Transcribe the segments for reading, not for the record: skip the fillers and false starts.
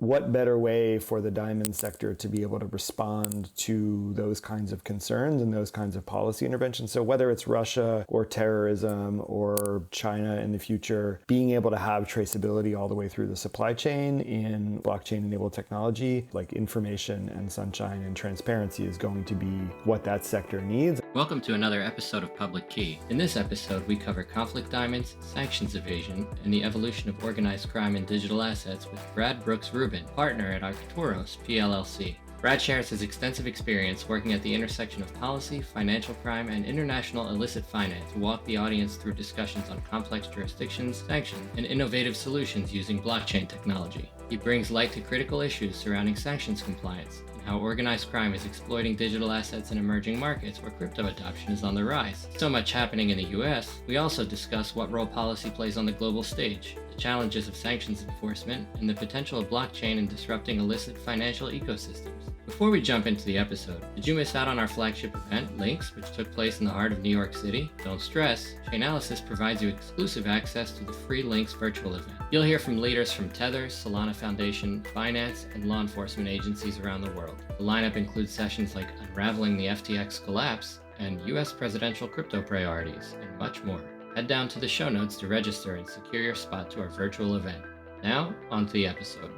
what better way for the diamond sector to be able to respond to those kinds of concerns and those kinds of policy interventions? So whether it's Russia or terrorism or China in the future, being able to have traceability all the way through the supply chain in blockchain-enabled technology, like information and sunshine and transparency, is going to be what that sector needs. Welcome to another episode of Public Key. In this episode, we cover conflict diamonds, sanctions evasion, and the evolution of organized crime in digital assets with Brad Brooks-Rubin, partner at Arcturus PLLC. Brad shares his extensive experience working at the intersection of policy, financial crime, and international illicit finance to walk the audience through discussions on complex jurisdictions, sanctions, and innovative solutions using blockchain technology. He brings light to critical issues surrounding sanctions compliance, how organized crime is exploiting digital assets in emerging markets where crypto adoption is on the rise. So much happening in the US, we also discuss what role policy plays on the global stage, the challenges of sanctions enforcement, and the potential of blockchain in disrupting illicit financial ecosystems. Before we jump into the episode, did you miss out on our flagship event, Links, which took place in the heart of New York City? Don't stress, Chainalysis provides you exclusive access to the free Links virtual event. You'll hear from leaders from Tether, Solana Foundation, finance, and law enforcement agencies around the world. The lineup includes sessions like Unraveling the FTX Collapse and US Presidential Crypto Priorities, and much more. Head down to the show notes to register and secure your spot to our virtual event. Now, on to the episode.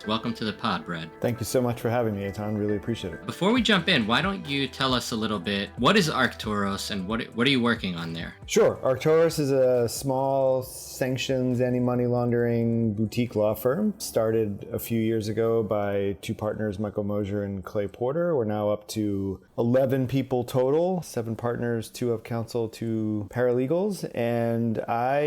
Welcome to the pod, Brad. Thank you so much for having me, Eitan. Really appreciate it. Before we jump in, why don't you tell us a little bit, what is Arcturus and what are you working on there? Sure. Arcturus is a small sanctions, anti-money laundering boutique law firm. Started a few years ago by two partners, Michael Mosier and Clay Porter. We're now up to 11 people total, 7 partners, 2 of counsel, 2 paralegals. And I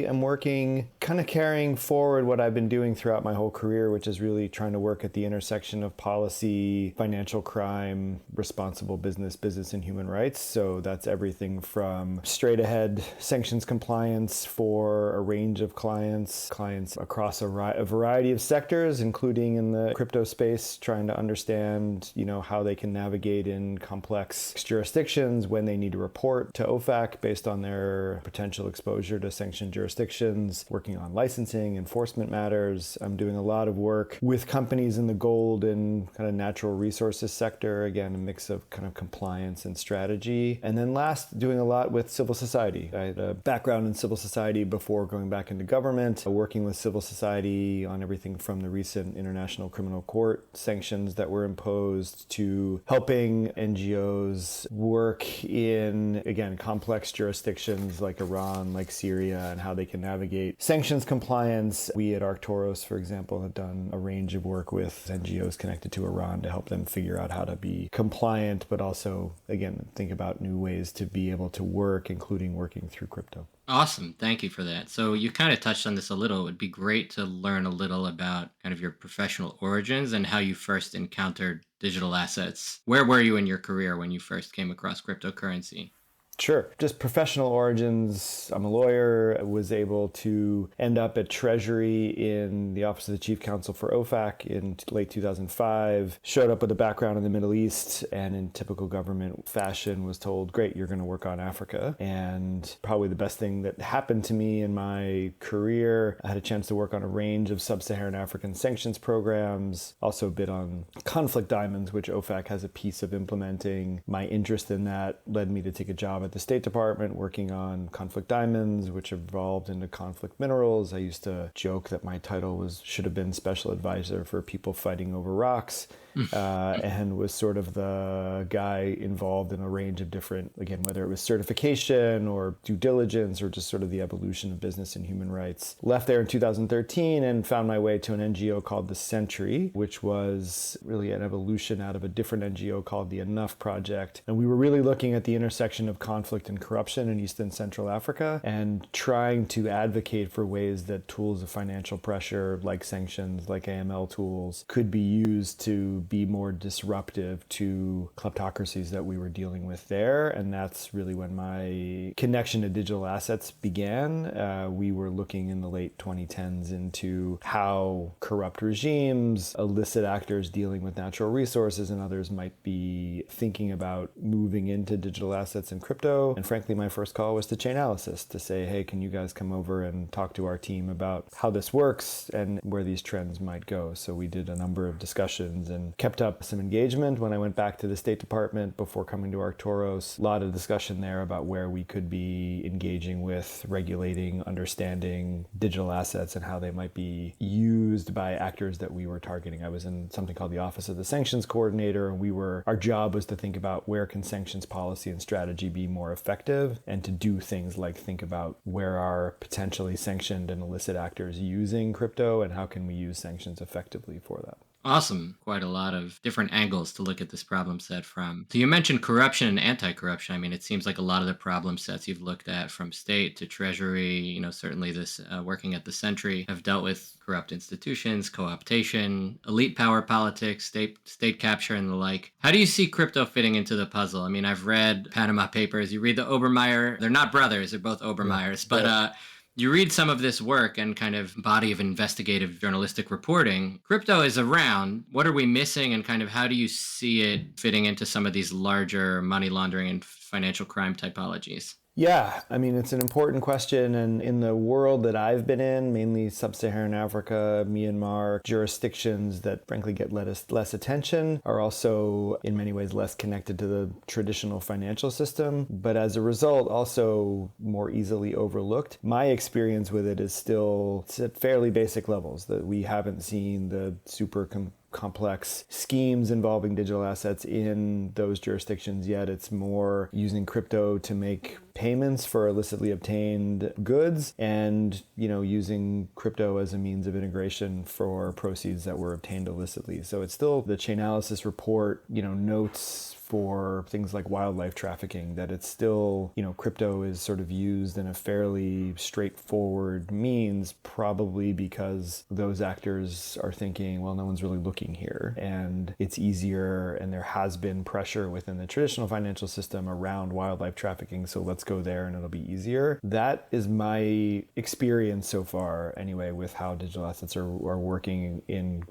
am working, kind of carrying forward what I've been doing throughout my whole career, which is really trying to work at the intersection of policy, financial crime, responsible business and human rights. So that's everything from straight ahead sanctions compliance for a range of clients across a variety of sectors, including in the crypto space, trying to understand, how they can navigate in complex jurisdictions, when they need to report to OFAC based on their potential exposure to sanctioned jurisdictions, working on licensing, enforcement matters. I'm doing a lot of work with companies in the gold and kind of natural resources sector, again, a mix of kind of compliance and strategy. And then last, doing a lot with civil society. I had a background in civil society before going back into government, working with civil society on everything from the recent International Criminal Court sanctions that were imposed to helping NGOs work in, again, complex jurisdictions like Iran, like Syria, and how they can navigate sanctions compliance. We at Arcturus, for example, have done a range of work with NGOs connected to Iran to help them figure out how to be compliant, but also, again, think about new ways to be able to work, including working through crypto. Awesome. Thank you for that. So you kind of touched on this a little. It would be great to learn a little about kind of your professional origins and how you first encountered digital assets. Where were you in your career when you first came across cryptocurrency? Sure. Just professional origins. I'm a lawyer. I was able to end up at Treasury in the Office of the Chief Counsel for OFAC in late 2005. Showed up with a background in the Middle East, and in typical government fashion was told, great, you're going to work on Africa. And probably the best thing that happened to me in my career, I had a chance to work on a range of sub-Saharan African sanctions programs, also a bit on conflict diamonds, which OFAC has a piece of implementing. My interest in that led me to take a job at the State Department working on conflict diamonds, which evolved into conflict minerals. I used to joke that my title should have been special advisor for people fighting over rocks, and was sort of the guy involved in a range of different, again, whether it was certification or due diligence or just sort of the evolution of business and human rights. Left there in 2013 and found my way to an NGO called The Century, which was really an evolution out of a different NGO called the Enough Project. And we were really looking at the intersection of conflict and corruption in East and Central Africa and trying to advocate for ways that tools of financial pressure like sanctions, like AML tools, could be used to be more disruptive to kleptocracies that we were dealing with there. And that's really when my connection to digital assets began. We were looking in the late 2010s into how corrupt regimes, illicit actors dealing with natural resources, and others might be thinking about moving into digital assets and crypto. And frankly, my first call was to Chainalysis to say, hey, can you guys come over and talk to our team about how this works and where these trends might go? So we did a number of discussions and kept up some engagement. When I went back to the State Department before coming to Arcturus, a lot of discussion there about where we could be engaging with, regulating, understanding digital assets and how they might be used by actors that we were targeting. I was in something called the Office of the Sanctions Coordinator, and our job was to think about where can sanctions policy and strategy be more effective, and to do things like think about where are potentially sanctioned and illicit actors using crypto and how can we use sanctions effectively for that. Awesome. Quite a lot of different angles to look at this problem set from. So you mentioned corruption and anti-corruption. I mean, it seems like a lot of the problem sets you've looked at, from state to treasury, certainly this working at the Sentry, have dealt with corrupt institutions, co-optation, elite power politics, state capture, and the like. How do you see crypto fitting into the puzzle? I mean, I've read Panama Papers. You read the Obermeyer. They're not brothers. They're both Obermeyers. But you read some of this work and kind of body of investigative journalistic reporting. Crypto is around. What are we missing, and kind of how do you see it fitting into some of these larger money laundering and financial crime typologies? Yeah, I mean, it's an important question. And in the world that I've been in, mainly sub-Saharan Africa, Myanmar, jurisdictions that frankly get less attention are also in many ways less connected to the traditional financial system, but as a result, also more easily overlooked. My experience with it is still at fairly basic levels, that we haven't seen the super complex schemes involving digital assets in those jurisdictions yet. It's more using crypto to make payments for illicitly obtained goods and, using crypto as a means of integration for proceeds that were obtained illicitly. So it's still the Chainalysis report, notes for things like wildlife trafficking, that it's still, crypto is sort of used in a fairly straightforward means, probably because those actors are thinking, well, no one's really looking here and it's easier, and there has been pressure within the traditional financial system around wildlife trafficking, so let's go there and it'll be easier. That is my experience so far, anyway, with how digital assets are working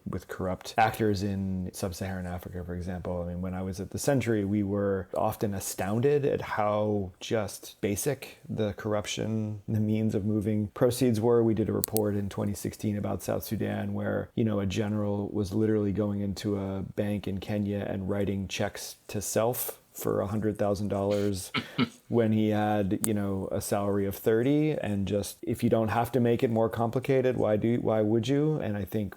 with corrupt actors in sub-Saharan Africa, for example. I mean, when I was at the Century, we were often astounded at how just basic the corruption, the means of moving proceeds were. We did a report in 2016 about South Sudan where, a general was literally going into a bank in Kenya and writing checks to self for $100,000 when he had, a salary of 30, and just, if you don't have to make it more complicated, why would you? And I think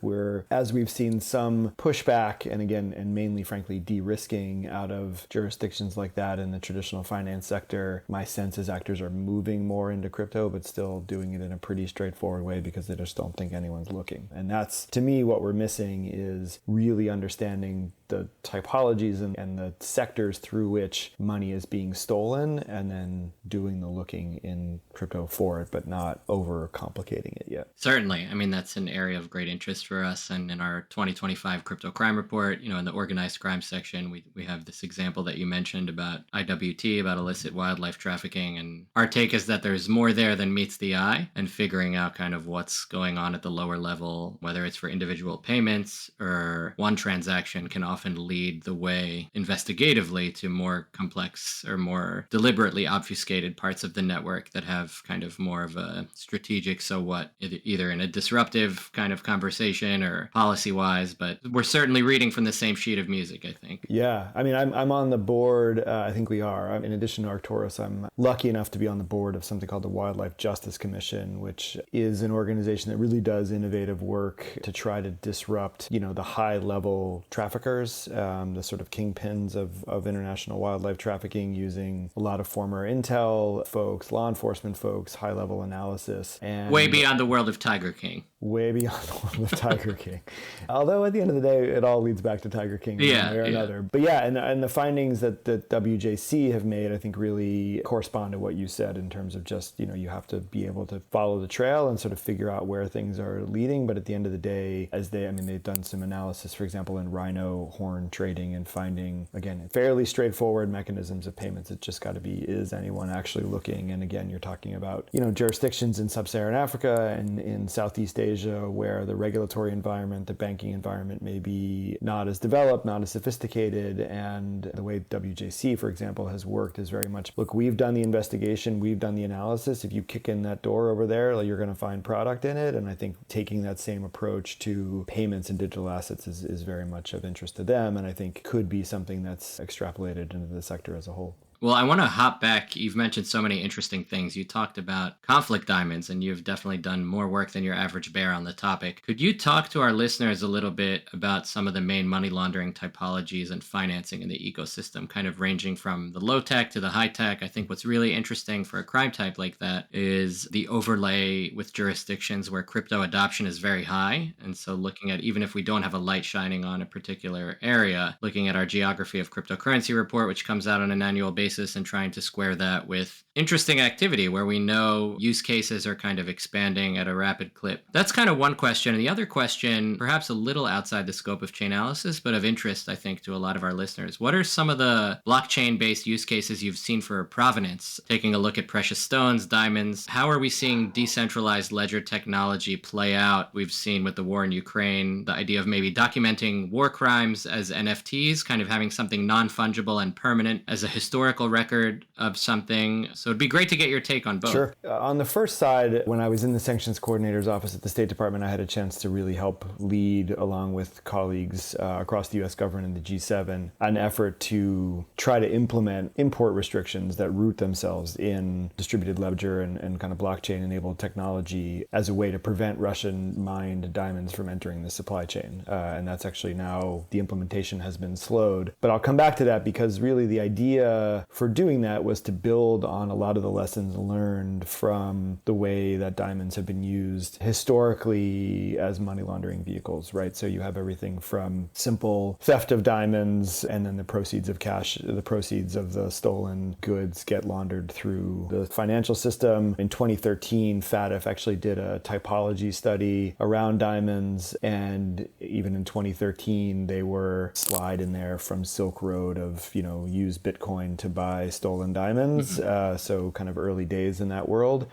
as we've seen some pushback and mainly frankly de-risking out of jurisdictions like that in the traditional finance sector, my sense is actors are moving more into crypto, but still doing it in a pretty straightforward way because they just don't think anyone's looking. And that's, to me, what we're missing is really understanding the typologies and the sectors through which money is being stolen, and then doing the looking in crypto for it, but not over complicating it yet. Certainly. I mean, that's an area of great interest for us. And in our 2025 crypto crime report, in the organized crime section, we have this example that you mentioned about IWT, about illicit wildlife trafficking. And our take is that there's more there than meets the eye, and figuring out kind of what's going on at the lower level, whether it's for individual payments or one transaction, can often lead the way investigatively to more complex or more deliberately obfuscated parts of the network that have kind of more of a strategic so what, either in a disruptive kind of conversation or policy-wise, but we're certainly reading from the same sheet of music, I think. Yeah, I mean, I'm on the board, I think we are. In addition to Arcturus, I'm lucky enough to be on the board of something called the Wildlife Justice Commission, which is an organization that really does innovative work to try to disrupt, the high-level traffickers, the sort of kingpins of international wildlife trafficking, using a lot of former intel folks, law enforcement folks, high-level analysis. And way beyond the world of Tiger King. Way beyond the world of Tiger King. Although at the end of the day, it all leads back to Tiger King one way or another. But yeah, and the findings that the WJC have made, I think, really correspond to what you said in terms of just, you have to be able to follow the trail and sort of figure out where things are leading. But at the end of the day, they've done some analysis, for example, in rhino bullhorn trading and finding, again, fairly straightforward mechanisms of payments. It just got to be, is anyone actually looking? And again, you're talking about, jurisdictions in sub-Saharan Africa and in Southeast Asia where the regulatory environment, the banking environment may be not as developed, not as sophisticated. And the way WJC, for example, has worked is very much, look, we've done the investigation, we've done the analysis. If you kick in that door over there, you're going to find product in it. And I think taking that same approach to payments and digital assets is very much of interest to them, and I think could be something that's extrapolated into the sector as a whole. Well, I want to hop back. You've mentioned so many interesting things. You talked about conflict diamonds, and you've definitely done more work than your average bear on the topic. Could you talk to our listeners a little bit about some of the main money laundering typologies and financing in the ecosystem, kind of ranging from the low tech to the high tech? I think what's really interesting for a crime type like that is the overlay with jurisdictions where crypto adoption is very high. And so looking at, even if we don't have a light shining on a particular area, looking at our geography of cryptocurrency report, which comes out on an annual basis, and trying to square that with interesting activity where we know use cases are kind of expanding at a rapid clip. That's kind of one question. And the other question, perhaps a little outside the scope of Chainalysis, but of interest, I think, to a lot of our listeners. What are some of the blockchain-based use cases you've seen for provenance? Taking a look at precious stones, diamonds, how are we seeing decentralized ledger technology play out? We've seen with the war in Ukraine, the idea of maybe documenting war crimes as NFTs, kind of having something non-fungible and permanent as a historical record of something. So it'd be great to get your take on both. Sure. On the first side, when I was in the sanctions coordinator's office at the State Department, I had a chance to really help lead, along with colleagues across the U.S. government and the G7, an effort to try to implement import restrictions that root themselves in distributed ledger and kind of blockchain-enabled technology as a way to prevent Russian-mined diamonds from entering the supply chain. And that's actually now, the implementation has been slowed. But I'll come back to that because really the idea for doing that was to build on a lot of the lessons learned from the way that diamonds have been used historically as money laundering vehicles, right? So you have everything from simple theft of diamonds, and then the proceeds of cash, the proceeds of the stolen goods get laundered through the financial system. In 2013, FATF actually did a typology study around diamonds, and even in 2013, they were slide in there from Silk Road of, use Bitcoin to buy stolen diamonds. So kind of early days in that world.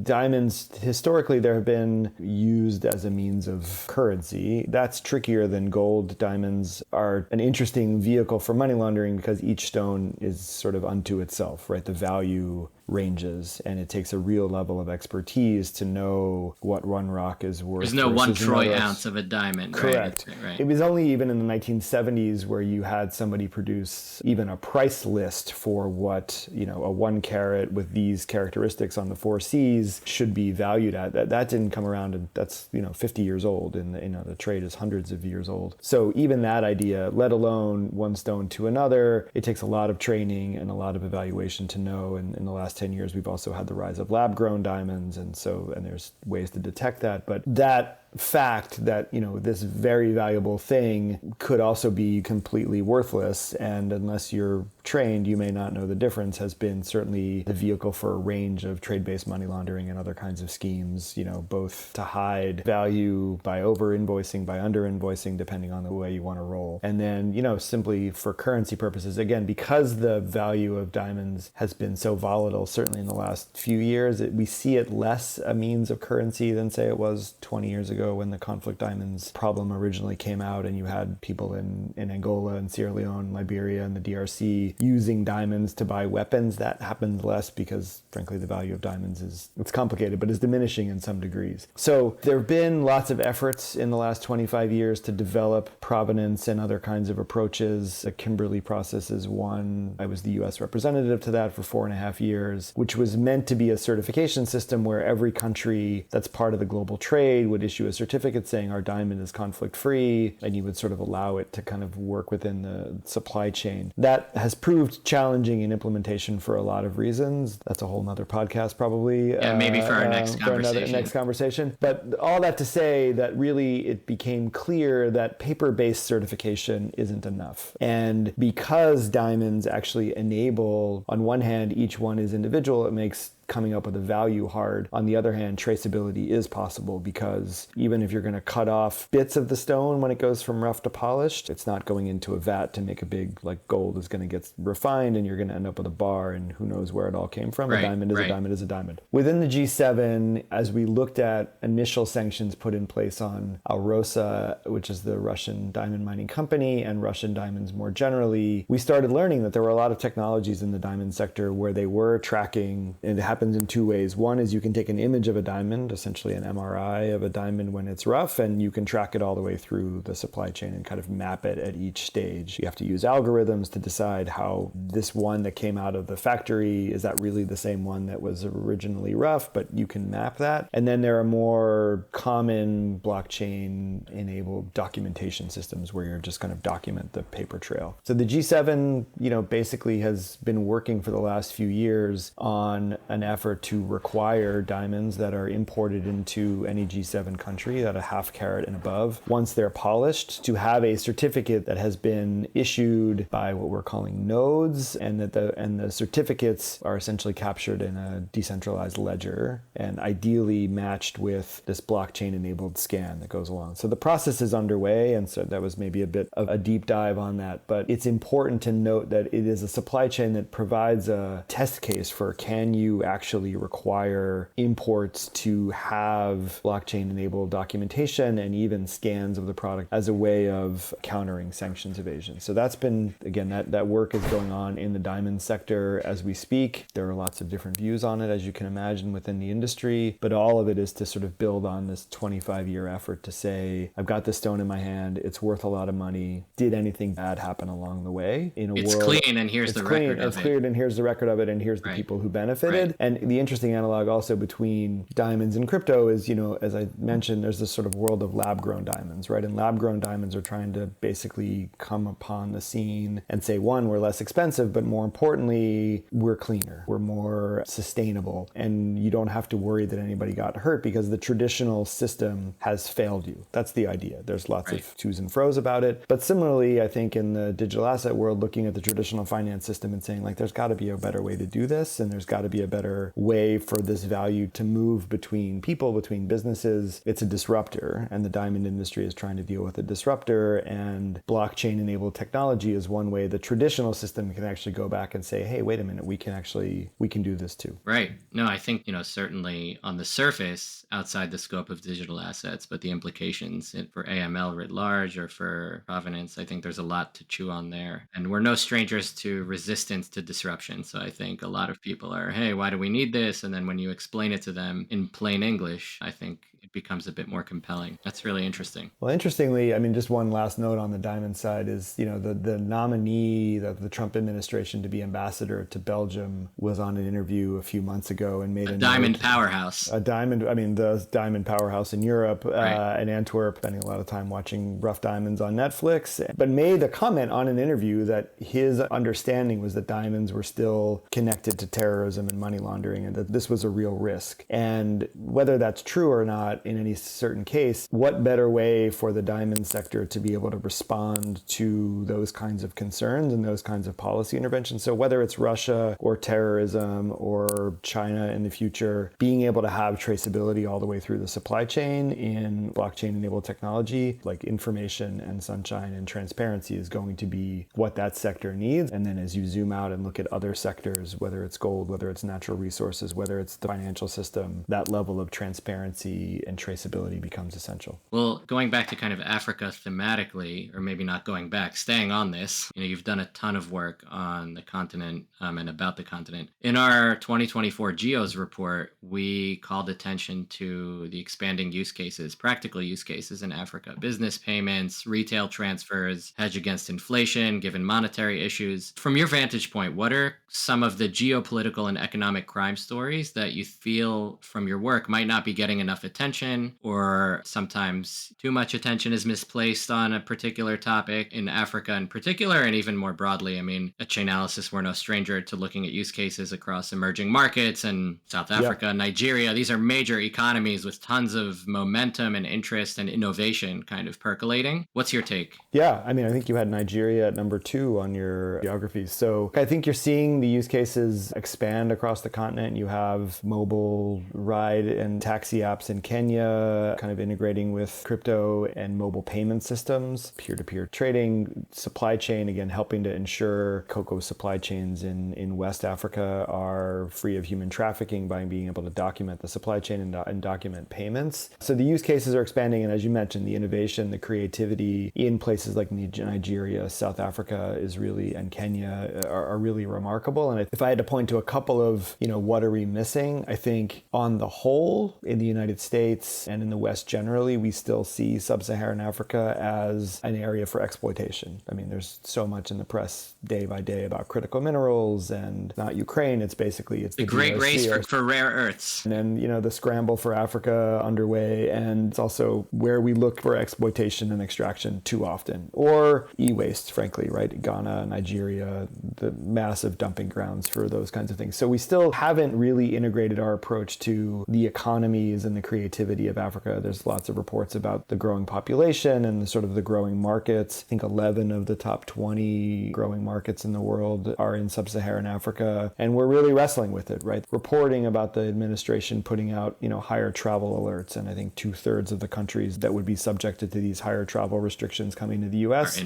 Diamonds, historically, there have been used as a means of currency. That's trickier than gold. Diamonds are an interesting vehicle for money laundering because each stone is sort of unto itself, right? The value ranges, and it takes a real level of expertise to know what one rock is worth. There's no 1 troy ounce of a diamond. Correct. Right. It was only even in the 1970s where you had somebody produce even a price list for what, a 1 carat with these characteristics on the 4 Cs should be valued at. That didn't come around, and that's, 50 years old, and the trade is hundreds of years old. So even that idea, let alone one stone to another, it takes a lot of training and a lot of evaluation to know. And in the last 10 years, we've also had the rise of lab-grown diamonds, and there's ways to detect that. But that fact that this very valuable thing could also be completely worthless, and unless you're trained, you may not know the difference, has been certainly the vehicle for a range of trade-based money laundering and other kinds of schemes, both to hide value by over-invoicing, by under-invoicing, depending on the way you want to roll. And then, simply for currency purposes, again, because the value of diamonds has been so volatile, certainly in the last few years, we see it less a means of currency than, say, it was 20 years ago when the conflict diamonds problem originally came out, and you had people in Angola and Sierra Leone, Liberia, and the DRC using diamonds to buy weapons. That happens less because, frankly, the value of diamonds it's complicated, but is diminishing in some degrees. So there have been lots of efforts in the last 25 years to develop provenance and other kinds of approaches. The Kimberley process is one. I was the U.S. representative to that for 4.5 years, which was meant to be a certification system where every country that's part of the global trade would issue a certificate saying our diamond is conflict-free, and you would sort of allow it to kind of work within the supply chain. That has proved challenging in implementation for a lot of reasons. That's a whole nother podcast probably. Yeah, maybe for our next conversation. Next conversation. But all that to say that really it became clear that paper-based certification isn't enough. And because diamonds actually enable, on one hand, each one is individual, it makes coming up with a value hard. On the other hand, traceability is possible because even if you're going to cut off bits of the stone when it goes from rough to polished, it's not going into a vat to make a big, like gold is going to get refined and you're going to end up with a bar and who knows where it all came from. A diamond is a diamond is a diamond. Within the G7, as we looked at initial sanctions put in place on Alrosa, which is the Russian diamond mining company, and Russian diamonds more generally, we started learning that there were a lot of technologies in the diamond sector where they were tracking, and it happens in two ways. One is you can take an image of a diamond, essentially an MRI of a diamond when it's rough, and you can track it all the way through the supply chain and kind of map it at each stage. You have to use algorithms to decide how this one that came out of the factory, is that really the same one that was originally rough, but you can map that. And then there are more common blockchain enabled documentation systems where you're just kind of document the paper trail. So the G7, basically has been working for the last few years on an effort to require diamonds that are imported into any G7 country at a half carat and above, once they're polished, to have a certificate that has been issued by what we're calling nodes, and that the certificates are essentially captured in a decentralized ledger and ideally matched with this blockchain enabled scan that goes along. So the process is underway, and so that was maybe a bit of a deep dive on that, but it's important to note that it is a supply chain that provides a test case for, can you actually require imports to have blockchain enabled documentation and even scans of the product as a way of countering sanctions evasion. So that's been, again, that work is going on in the diamond sector as we speak. There are lots of different views on it, as you can imagine, within the industry, but all of it is to sort of build on this 25-year effort to say, I've got this stone in my hand, it's worth a lot of money. Did anything bad happen along the way? In a it's world, clean, and here's the record of it. It's cleared, and here's the record of it, and here's the people who benefited. And the interesting analog also between diamonds and crypto is, as I mentioned, there's this sort of world of lab-grown diamonds, right? And lab-grown diamonds are trying to basically come upon the scene and say, one, we're less expensive, but more importantly, we're cleaner, we're more sustainable, and you don't have to worry that anybody got hurt because the traditional system has failed you. That's the idea. There's lots of twos and fro's about it. But similarly, I think in the digital asset world, looking at the traditional finance system and saying, like, there's got to be a better way to do this, and there's got to be a better way for this value to move between people, between businesses. It's a disruptor, and the diamond industry is trying to deal with a disruptor, and blockchain-enabled technology is one way the traditional system can actually go back and say, hey, wait a minute, we can do this too. Right. No, I think, certainly on the surface, outside the scope of digital assets, but the implications for AML writ large or for provenance, I think there's a lot to chew on there. And we're no strangers to resistance to disruption. So I think a lot of people are, hey, why do we need this? And then when you explain it to them in plain English, I think it becomes a bit more compelling. That's really interesting. Well, interestingly, just one last note on the diamond side is, the nominee of the Trump administration to be ambassador to Belgium was on an interview a few months ago and made a diamond powerhouse. The diamond powerhouse in Europe, in Antwerp, spending a lot of time watching rough diamonds on Netflix, but made a comment on an interview that his understanding was that diamonds were still connected to terrorism and money laundering, and that this was a real risk. And whether that's true or not in any certain case, what better way for the diamond sector to be able to respond to those kinds of concerns and those kinds of policy interventions? So whether it's Russia or terrorism or China in the future, being able to have traceability all the way through the supply chain in blockchain-enabled technology, like information and sunshine and transparency, is going to be what that sector needs. And then as you zoom out and look at other sectors, whether it's gold, whether it's natural resources, whether it's the financial system, that level of transparency and traceability becomes essential. Well, going back to kind of Africa thematically, or maybe not going back, staying on this, you've done a ton of work on the continent and about the continent. In our 2024 GEOS report, we called attention to the expanding use cases, practical use cases in Africa: business payments, retail transfers, hedge against inflation, given monetary issues. From your vantage point, what are some of the geopolitical and economic crime stories that you feel from your work might not be getting enough attention attention, or sometimes too much attention is misplaced on a particular topic in Africa in particular, and even more broadly. I mean, at Chainalysis, we're no stranger to looking at use cases across emerging markets and South Africa, Nigeria. These are major economies with tons of momentum and interest and innovation kind of percolating. What's your take? Yeah, I mean, I think you had Nigeria at number 2 on your geography. So I think you're seeing the use cases expand across the continent. You have mobile ride and taxi apps in Kenya, kind of integrating with crypto and mobile payment systems, peer-to-peer trading, supply chain, again, helping to ensure cocoa supply chains in West Africa are free of human trafficking by being able to document the supply chain and document payments. So the use cases are expanding. And as you mentioned, the innovation, the creativity in places like Nigeria, South Africa and Kenya are really remarkable. And if I had to point to a couple of, what are we missing? I think on the whole, in the United States and in the West generally, we still see sub-Saharan Africa as an area for exploitation. I mean, there's so much in the press day by day about critical minerals and not Ukraine. It's the great race for rare earths. And then, the scramble for Africa underway. And it's also where we look for exploitation and extraction too often. Or e-waste, frankly, right? Ghana, Nigeria, the massive dumping grounds for those kinds of things. So we still haven't really integrated our approach to the economies and the creativity of Africa. There's lots of reports about the growing population and sort of the growing markets. I think 11 of the top 20 growing markets in the world are in sub-Saharan Africa. And we're really wrestling with it, right? Reporting about the administration putting out, higher travel alerts. And I think 2/3 of the countries that would be subjected to these higher travel restrictions coming to the U.S.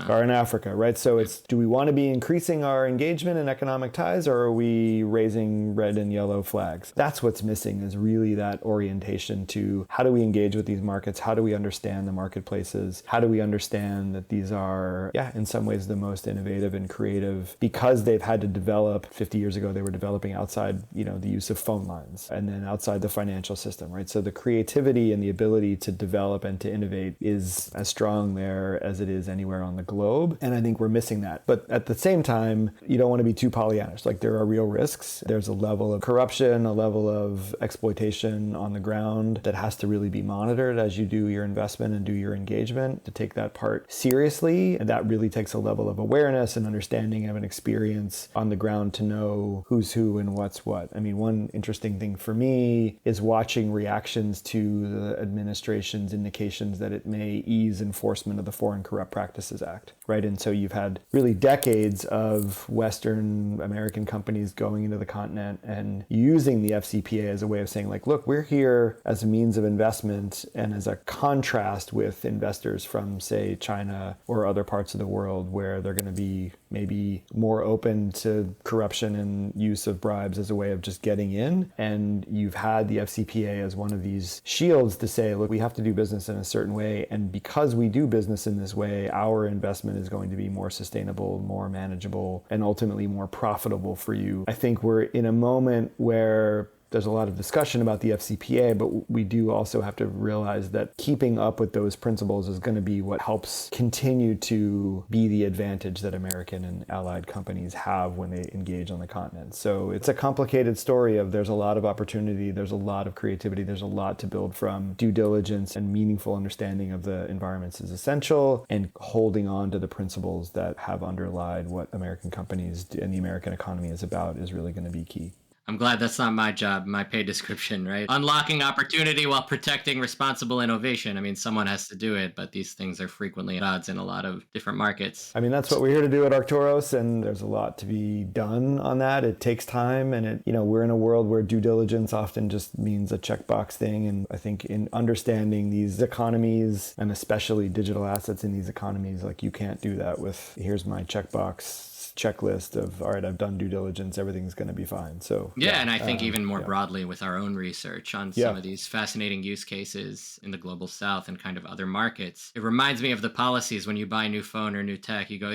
Are in Africa, right? So it's, do we want to be increasing our engagement in economic ties, or are we raising red and yellow flags? That's what's missing, is really that orientation to how do we engage with these markets? How do we understand the marketplaces? How do we understand that these are, in some ways the most innovative and creative, because they've had to develop, 50 years ago, they were developing outside, the use of phone lines, and then outside the financial system, right? So the creativity and the ability to develop and to innovate is as strong there as it is anywhere on the globe. And I think we're missing that. But at the same time, you don't want to be too Pollyannish. Like, there are real risks. There's a level of corruption, a level of exploitation on the ground that has to really be monitored as you do your investment and do your engagement, to take that part seriously. And that really takes a level of awareness and understanding of an experience on the ground to know who's who and what's what. I mean, one interesting thing for me is watching reactions to the administration's indications that it may ease enforcement of the Foreign Corrupt Practices Act, right? And so you've had really decades of Western American companies going into the continent and using the FCPA as a way of saying, like, look, we're here as a means of investment and as a contrast with investors from, say, China or other parts of the world where they're going to be maybe more open to corruption and use of bribes as a way of just getting in. And you've had the FCPA as one of these shields to say, look, we have to do business in a certain way. And because we do business in this way, our investment is going to be more sustainable, more manageable, and ultimately more profitable for you. I think we're in a moment where there's a lot of discussion about the FCPA, but we do also have to realize that keeping up with those principles is going to be what helps continue to be the advantage that American and allied companies have when they engage on the continent. So it's a complicated story of, there's a lot of opportunity, there's a lot of creativity, there's a lot to build from. Due diligence and meaningful understanding of the environments is essential, and holding on to the principles that have underlied what American companies and the American economy is about is really going to be key. I'm glad that's not my job, my pay description, right? Unlocking opportunity while protecting responsible innovation. I mean, someone has to do it, but these things are frequently at odds in a lot of different markets. I mean, that's what we're here to do at Arcturus, and there's a lot to be done on that. It takes time, and we're in a world where due diligence often just means a checkbox thing. And I think in understanding these economies, and especially digital assets in these economies, like, you can't do that with, here's my checkbox checklist of, all right, I've done due diligence, everything's going to be fine. So and I think even more broadly with our own research on some of these fascinating use cases in the global south and kind of other markets, it reminds me of the policies when you buy a new phone or new tech. You go,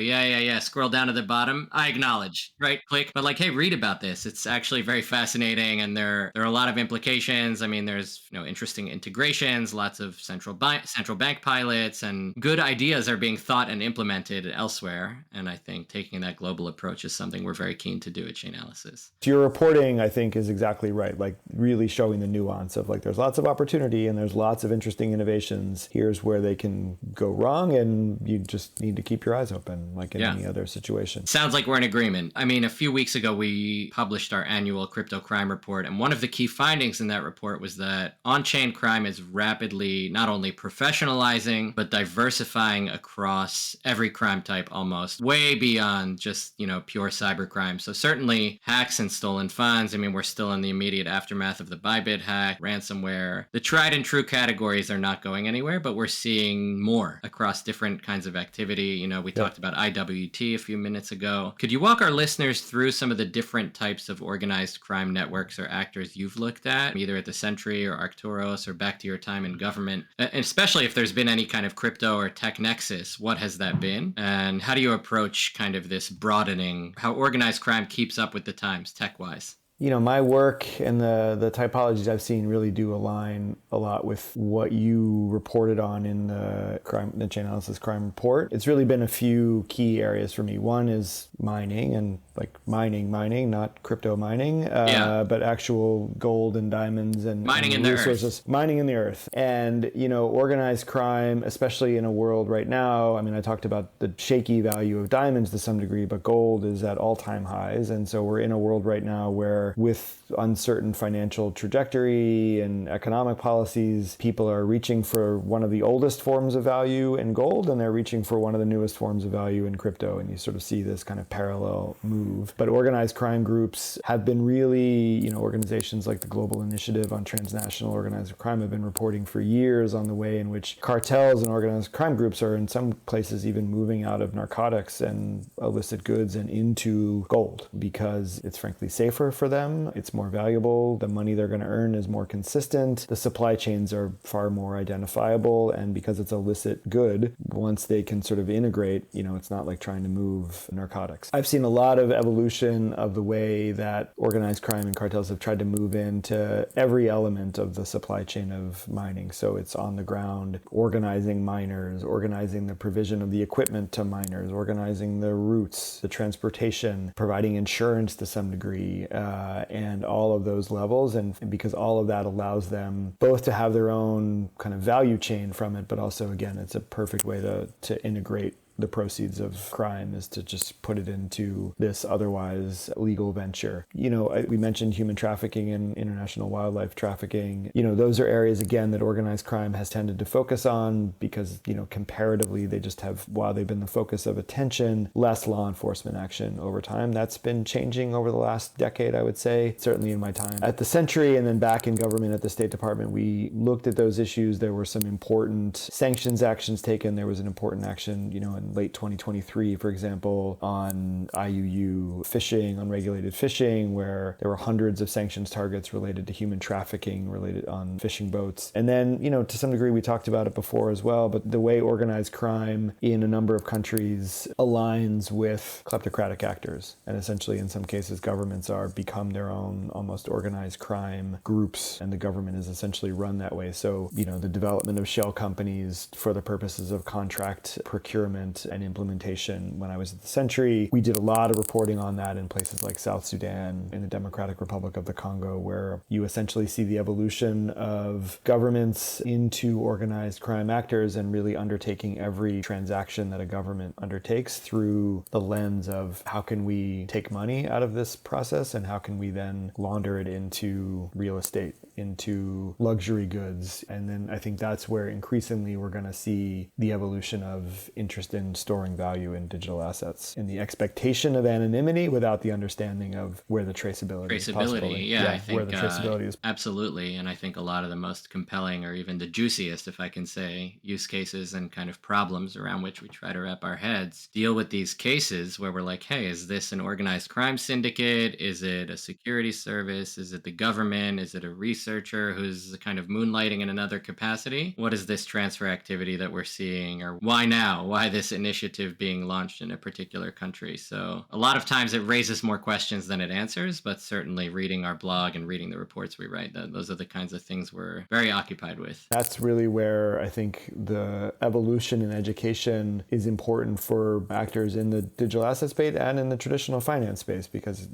scroll down to the bottom, I acknowledge, right, click, but like, hey, read about this. It's actually very fascinating, and there are a lot of implications. I mean, there's interesting integrations, lots of central bank pilots, and good ideas are being thought and implemented elsewhere. And I think taking that global approach is something we're very keen to do at Chainalysis. So you're reporting thing, I think, is exactly right. Like really showing the nuance of like, there's lots of opportunity and there's lots of interesting innovations. Here's where they can go wrong, and you just need to keep your eyes open, like in any other situation. Sounds like we're in agreement. I mean, a few weeks ago, we published our annual crypto crime report, and one of the key findings in that report was that on-chain crime is rapidly not only professionalizing, but diversifying across every crime type almost, way beyond just, pure cybercrime. So certainly hacks and stolen funds. I mean, we're still in the immediate aftermath of the Bybit hack, ransomware. The tried and true categories are not going anywhere, but we're seeing more across different kinds of activity. We talked about IWT a few minutes ago. Could you walk our listeners through some of the different types of organized crime networks or actors you've looked at, either at the Sentry or Arcturus or back to your time in government? And especially if there's been any kind of crypto or tech nexus, what has that been? And how do you approach kind of this broadening, how organized crime keeps up with the times tech-wise? My work and the typologies I've seen really do align a lot with what you reported on in the Chainalysis crime report. It's really been a few key areas for me. One is mining, and like mining, not crypto mining, but actual gold and diamonds and mining in resources. The earth. Mining in the earth. And, organized crime, especially in a world right now, I mean, I talked about the shaky value of diamonds to some degree, but gold is at all-time highs. And so we're in a world right now where with uncertain financial trajectory and economic policies, people are reaching for one of the oldest forms of value in gold, and they're reaching for one of the newest forms of value in crypto. And you sort of see this kind of parallel move. But organized crime groups have been really, organizations like the Global Initiative on Transnational Organized Crime have been reporting for years on the way in which cartels and organized crime groups are in some places even moving out of narcotics and illicit goods and into gold, because it's frankly safer for them. It's more valuable. The money they're going to earn is more consistent. The supply chains are far more identifiable. And because it's a illicit good, once they can sort of integrate, it's not like trying to move narcotics. I've seen a lot of evolution of the way that organized crime and cartels have tried to move into every element of the supply chain of mining. So it's on the ground, organizing miners, organizing the provision of the equipment to miners, organizing the routes, the transportation, providing insurance to some degree, and all of those levels. And because all of that allows them both to have their own kind of value chain from it, but also, again, it's a perfect way to integrate the proceeds of crime is to just put it into this otherwise legal venture. We mentioned human trafficking and international wildlife trafficking. Those are areas, again, that organized crime has tended to focus on because, comparatively, they just have, while they've been the focus of attention, less law enforcement action over time. That's been changing over the last decade, I would say, certainly in my time at the Sentry and then back in government at the State Department. We looked at those issues. There were some important sanctions actions taken. There was an important action, in late 2023, for example, on IUU fishing, unregulated fishing, where there were hundreds of sanctions targets related to human trafficking related on fishing boats. And then, to some degree, we talked about it before as well, but the way organized crime in a number of countries aligns with kleptocratic actors. And essentially, in some cases, governments are become their own almost organized crime groups, and the government is essentially run that way. So, the development of shell companies for the purposes of contract procurement and implementation. When I was at the Sentry, we did a lot of reporting on that in places like South Sudan, in the Democratic Republic of the Congo, where you essentially see the evolution of governments into organized crime actors and really undertaking every transaction that a government undertakes through the lens of how can we take money out of this process and how can we then launder it into real estate, into luxury goods. And then I think that's where increasingly we're going to see the evolution of interest in storing value in digital assets, in the expectation of anonymity without the understanding of where the traceability is possible. I think where the traceability is. Absolutely. And I think a lot of the most compelling, or even the juiciest, if I can say, use cases and kind of problems around which we try to wrap our heads deal with these cases where we're like, hey, is this an organized crime syndicate? Is it a security service? Is it the government? Is it a research researcher who's kind of moonlighting in another capacity. What is this transfer activity that we're seeing, or why now? Why this initiative being launched in a particular country? So a lot of times it raises more questions than it answers, but certainly reading our blog and reading the reports we write, those are the kinds of things we're very occupied with. That's really where I think the evolution in education is important for actors in the digital asset space and in the traditional finance space, because,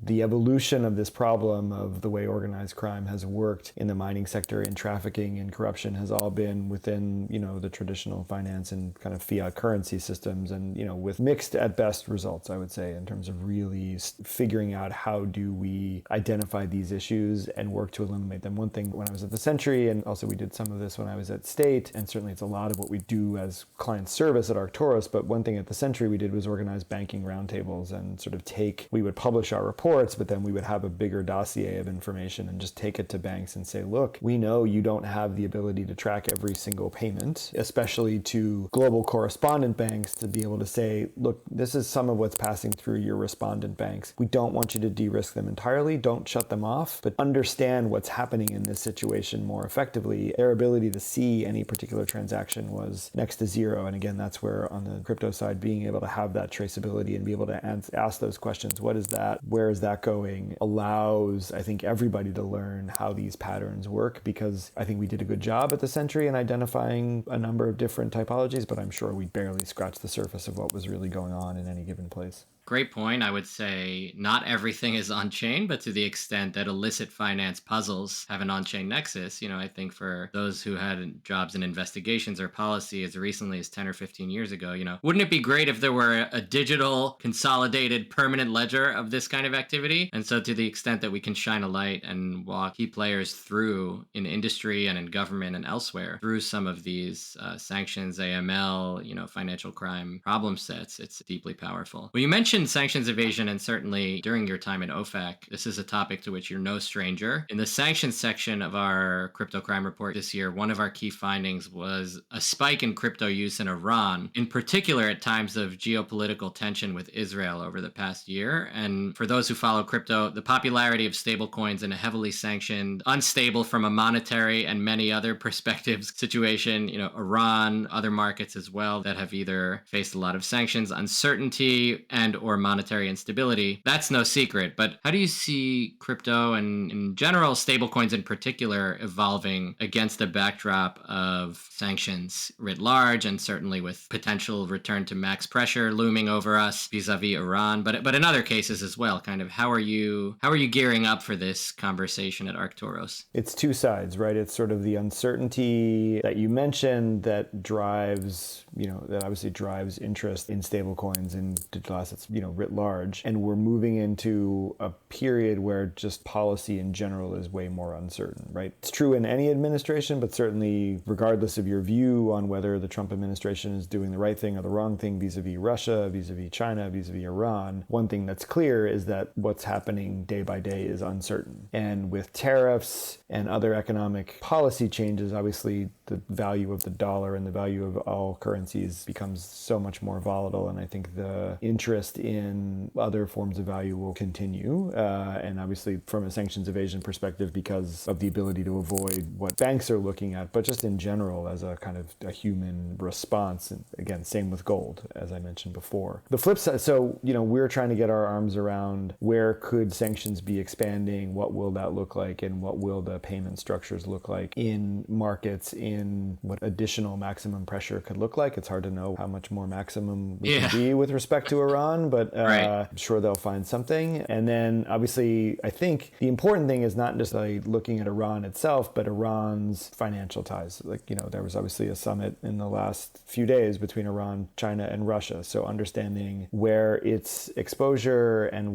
the evolution of this problem of the way organized crime has worked in the mining sector, in trafficking and corruption, has all been within, the traditional finance and kind of fiat currency systems, and, with mixed at best results, I would say, in terms of really figuring out how do we identify these issues and work to eliminate them. One thing when I was at the Century, and also we did some of this when I was at State, and certainly it's a lot of what we do as client service at Arcturus, but one thing at the Century we did was organize banking roundtables and sort of we would publish our reports, but then we would have a bigger dossier of information and just take it to banks and say, look, we know you don't have the ability to track every single payment, especially to global correspondent banks, to be able to say, look, this is some of what's passing through your respondent banks. We don't want you to de-risk them entirely. Don't shut them off, but understand what's happening in this situation more effectively. Their ability to see any particular transaction was next to zero. And again, that's where on the crypto side, being able to have that traceability and be able to ask those questions, what is that? Where is that going? Allows, I think, everybody to learn how these patterns work, because I think we did a good job at the Century in identifying a number of different typologies, but I'm sure we barely scratched the surface of what was really going on in any given place. Great point. I would say not everything is on-chain, but to the extent that illicit finance puzzles have an on-chain nexus, I think for those who had jobs in investigations or policy as recently as 10 or 15 years ago, wouldn't it be great if there were a digital, consolidated, permanent ledger of this kind of activity? And so to the extent that we can shine a light and walk key players through in industry and in government and elsewhere through some of these sanctions, AML, financial crime problem sets, it's deeply powerful. Well, you mentioned sanctions evasion, and certainly during your time in OFAC, this is a topic to which you're no stranger. In the sanctions section of our crypto crime report this year, one of our key findings was a spike in crypto use in Iran, in particular at times of geopolitical tension with Israel over the past year. And for those who follow crypto, the popularity of stablecoins in a heavily sanctioned, unstable from a monetary and many other perspectives situation, Iran, other markets as well that have either faced a lot of sanctions, uncertainty, and or monetary instability. That's no secret, but how do you see crypto and in general stablecoins in particular evolving against the backdrop of sanctions writ large, and certainly with potential return to max pressure looming over us vis-a-vis Iran, but in other cases as well? Kind of how are you gearing up for this conversation at Arcturus? It's two sides, right? It's sort of the uncertainty that you mentioned that drives, that obviously drives interest in stablecoins and digital assets, writ large. And we're moving into a period where just policy in general is way more uncertain, right? It's true in any administration, but certainly regardless of your view on whether the Trump administration is doing the right thing or the wrong thing vis-a-vis Russia, vis-a-vis China, vis-a-vis Iran, one thing that's clear is that what's happening day by day is uncertain. And with tariffs and other economic policy changes, obviously the value of the dollar and the value of all currencies becomes so much more volatile. And I think the interest in other forms of value will continue. And obviously from a sanctions evasion perspective, because of the ability to avoid what banks are looking at, but just in general as a kind of a human response. And again, same with gold, as I mentioned before. The flip side, so, we're trying to get our arms around where could sanctions be expanding, what will that look like, and what will the payment structures look like in markets, in what additional maximum pressure could look like. It's hard to know how much more maximum we can be with respect to Iran, but right. I'm sure they'll find something. And then obviously, I think the important thing is not just like looking at Iran itself, but Iran's financial ties. There was obviously a summit in the last few days between Iran, China, and Russia. So understanding where its exposure and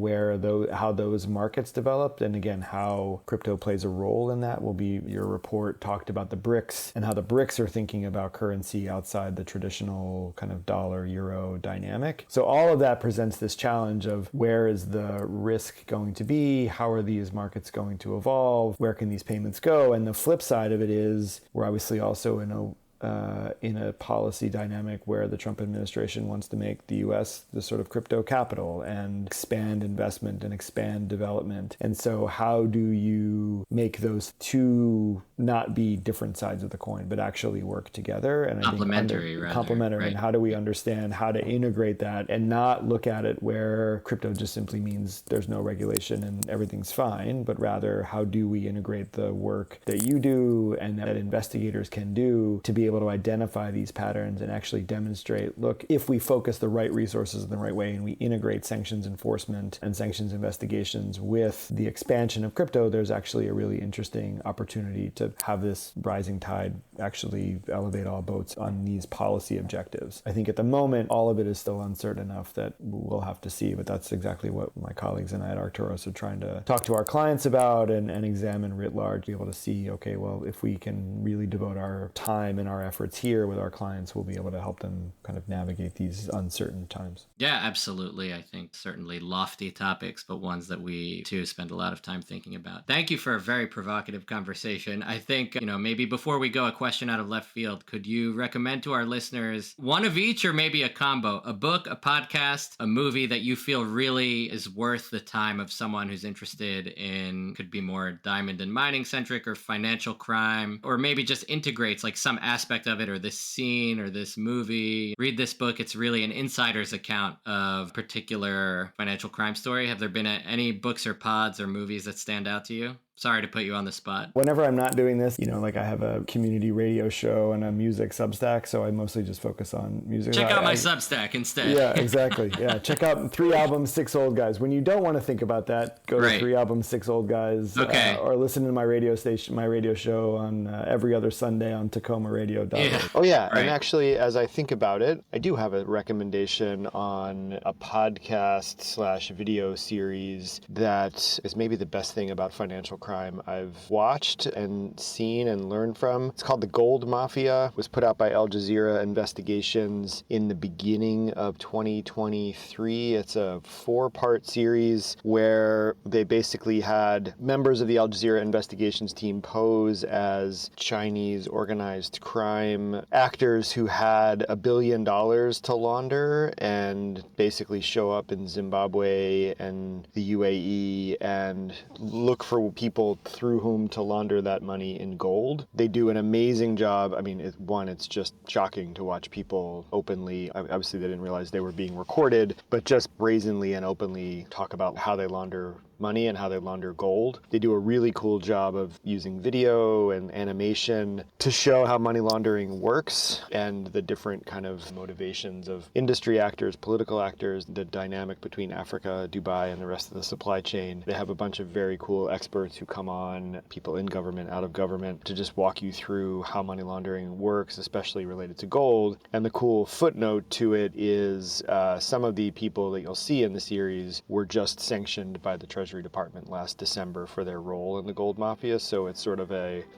how those markets developed, and again, how crypto plays a role in that will be. Your report talked about the BRICS and how the BRICS are thinking about currency outside the traditional kind of dollar-euro dynamic. So all of that presents this challenge of where is the risk going to be? How are these markets going to evolve? Where can these payments go? And the flip side of it is we're obviously also in a in a policy dynamic where the Trump administration wants to make the U.S. the sort of crypto capital and expand investment and expand development. And so how do you make those two not be different sides of the coin, but actually work together? And complementary, complementary. Right. And how do we understand how to integrate that and not look at it where crypto just simply means there's no regulation and everything's fine, but rather how do we integrate the work that you do and that investigators can do to be able to identify these patterns and actually demonstrate, look, if we focus the right resources in the right way and we integrate sanctions enforcement and sanctions investigations with the expansion of crypto, there's actually a really interesting opportunity to have this rising tide actually elevate all boats on these policy objectives. I think at the moment, all of it is still uncertain enough that we'll have to see, but that's exactly what my colleagues and I at Arcturus are trying to talk to our clients about and examine writ large, be able to see, okay, well, if we can really devote our time and our efforts here with our clients, we'll be able to help them kind of navigate these uncertain times. Yeah, absolutely. I think certainly lofty topics, but ones that we too spend a lot of time thinking about. Thank you for a very provocative conversation. I think, maybe before we go, a question out of left field, could you recommend to our listeners one of each or maybe a combo, a book, a podcast, a movie that you feel really is worth the time of someone who's interested in, could be more diamond and mining centric or financial crime, or maybe just integrates like some aspect of it or this scene or this movie? Read this book. It's really an insider's account of particular financial crime story. Have there been any books or pods or movies that stand out to you? Sorry to put you on the spot. Whenever I'm not doing this, like I have a community radio show and a music Substack, so I mostly just focus on music. Check out my Substack instead. Yeah, exactly. Yeah, check out 3 albums, 6 old guys. When you don't want to think about that, go to 3 albums, 6 old guys. Okay. Or listen to my radio show on every other Sunday on Tacoma Radio. Yeah. Oh yeah, Right. And actually, as I think about it, I do have a recommendation on a podcast/video series that is maybe the best thing about financial crime I've watched and seen and learned from. It's called The Gold Mafia. It was put out by Al Jazeera Investigations in the beginning of 2023. It's a 4-part series where they basically had members of the Al Jazeera Investigations team pose as Chinese organized crime actors who had $1 billion to launder and basically show up in Zimbabwe and the UAE and look for people through whom to launder that money in gold. They do an amazing job. I mean, it's just shocking to watch people openly. Obviously, they didn't realize they were being recorded, but just brazenly and openly talk about how they launder money and how they launder gold. They do a really cool job of using video and animation to show how money laundering works and the different kind of motivations of industry actors, political actors, the dynamic between Africa, Dubai, and the rest of the supply chain. They have a bunch of very cool experts who come on, people in government, out of government, to just walk you through how money laundering works, especially related to gold. And the cool footnote to it is some of the people that you'll see in the series were just sanctioned by the Treasury Department last December for their role in the gold mafia. So it's sort of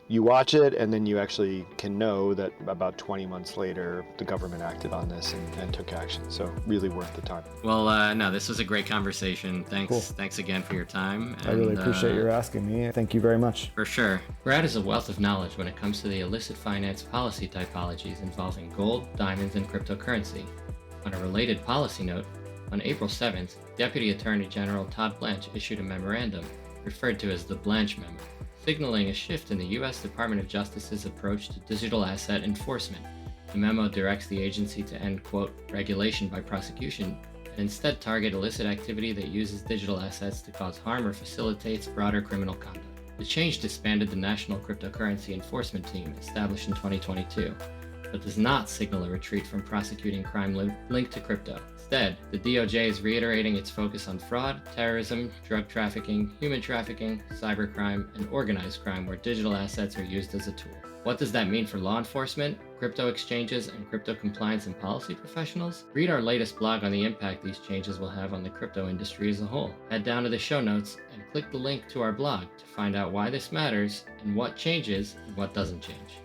you watch it and then you actually can know that about 20 months later, the government acted on this and took action. So really worth the time. Well, no, this was a great conversation. Thanks. Cool. Thanks again for your time. I really appreciate your asking me. Thank you very much. For sure. Brad is a wealth of knowledge when it comes to the illicit finance policy typologies involving gold, diamonds, and cryptocurrency. On a related policy note, on April 7th, Deputy Attorney General Todd Blanche issued a memorandum, referred to as the Blanche Memo, signaling a shift in the U.S. Department of Justice's approach to digital asset enforcement. The memo directs the agency to end, quote, regulation by prosecution, and instead target illicit activity that uses digital assets to cause harm or facilitates broader criminal conduct. The change disbanded the National Cryptocurrency Enforcement Team, established in 2022, but does not signal a retreat from prosecuting crime linked to crypto. Instead, the DOJ is reiterating its focus on fraud, terrorism, drug trafficking, human trafficking, cybercrime, and organized crime where digital assets are used as a tool. What does that mean for law enforcement, crypto exchanges, and crypto compliance and policy professionals? Read our latest blog on the impact these changes will have on the crypto industry as a whole. Head down to the show notes and click the link to our blog to find out why this matters and what changes and what doesn't change.